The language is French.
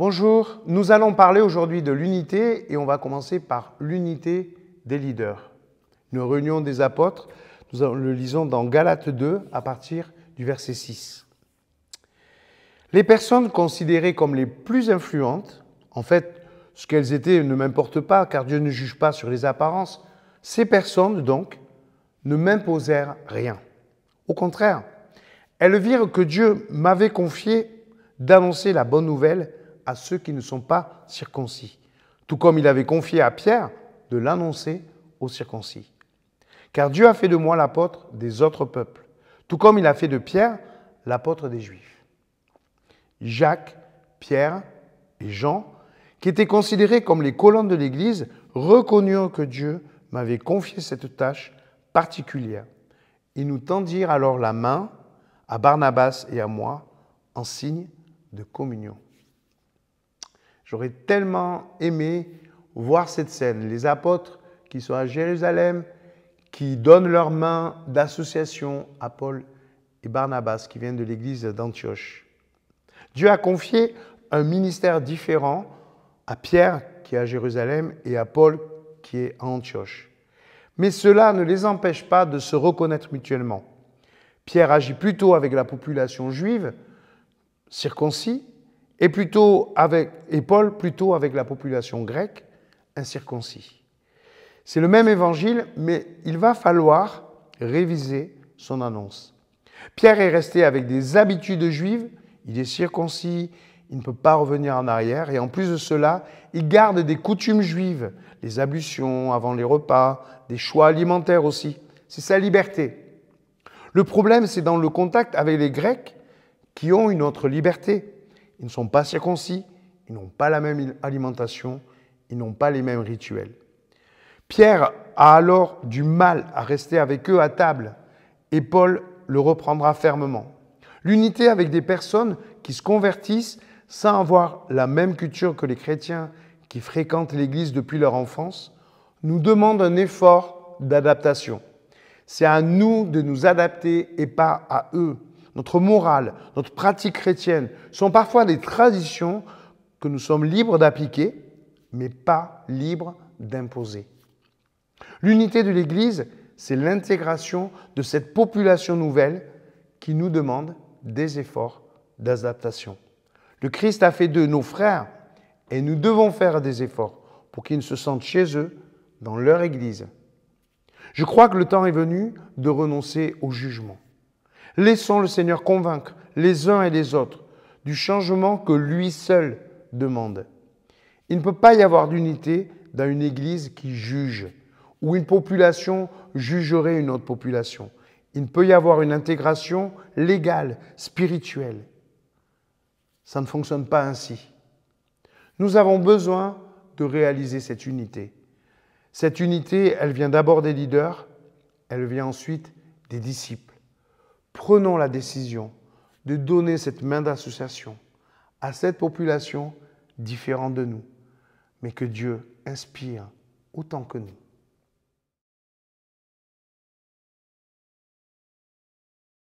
Bonjour, nous allons parler aujourd'hui de l'unité et on va commencer par l'unité des leaders. Une réunion des apôtres, nous le lisons dans Galates 2 à partir du verset 6. Les personnes considérées comme les plus influentes, en fait, ce qu'elles étaient ne m'importe pas car Dieu ne juge pas sur les apparences, ces personnes donc ne m'imposèrent rien. Au contraire, elles virent que Dieu m'avait confié d'annoncer la bonne nouvelle à ceux qui ne sont pas circoncis, tout comme il avait confié à Pierre de l'annoncer aux circoncis. Car Dieu a fait de moi l'apôtre des autres peuples, tout comme il a fait de Pierre l'apôtre des Juifs. Jacques, Pierre et Jean, qui étaient considérés comme les colonnes de l'Église, reconnurent que Dieu m'avait confié cette tâche particulière. Ils nous tendirent alors la main à Barnabas et à moi en signe de communion. J'aurais tellement aimé voir cette scène, les apôtres qui sont à Jérusalem, qui donnent leurs mains d'association à Paul et Barnabas, qui viennent de l'église d'Antioche. Dieu a confié un ministère différent à Pierre, qui est à Jérusalem, et à Paul, qui est à Antioche. Mais cela ne les empêche pas de se reconnaître mutuellement. Pierre agit plutôt avec la population juive, circoncis, et Paul plutôt avec la population grecque, incirconcis. C'est le même évangile, mais il va falloir réviser son annonce. Pierre est resté avec des habitudes juives, il est circoncis, il ne peut pas revenir en arrière, et en plus de cela, il garde des coutumes juives, les ablutions avant les repas, des choix alimentaires aussi. C'est sa liberté. Le problème, c'est dans le contact avec les Grecs qui ont une autre liberté. Ils ne sont pas circoncis, ils n'ont pas la même alimentation, ils n'ont pas les mêmes rituels. Pierre a alors du mal à rester avec eux à table et Paul le reprendra fermement. L'unité avec des personnes qui se convertissent sans avoir la même culture que les chrétiens qui fréquentent l'Église depuis leur enfance nous demande un effort d'adaptation. C'est à nous de nous adapter et pas à eux. Notre morale, notre pratique chrétienne sont parfois des traditions que nous sommes libres d'appliquer, mais pas libres d'imposer. L'unité de l'Église, c'est l'intégration de cette population nouvelle qui nous demande des efforts d'adaptation. Le Christ a fait d'eux nos frères et nous devons faire des efforts pour qu'ils se sentent chez eux dans leur Église. Je crois que le temps est venu de renoncer au jugement. Laissons le Seigneur convaincre les uns et les autres du changement que lui seul demande. Il ne peut pas y avoir d'unité dans une Église qui juge, où une population jugerait une autre population. Il ne peut y avoir une intégration légale, spirituelle. Ça ne fonctionne pas ainsi. Nous avons besoin de réaliser cette unité. Cette unité, elle vient d'abord des leaders, elle vient ensuite des disciples. Prenons la décision de donner cette main d'association à cette population différente de nous, mais que Dieu inspire autant que nous.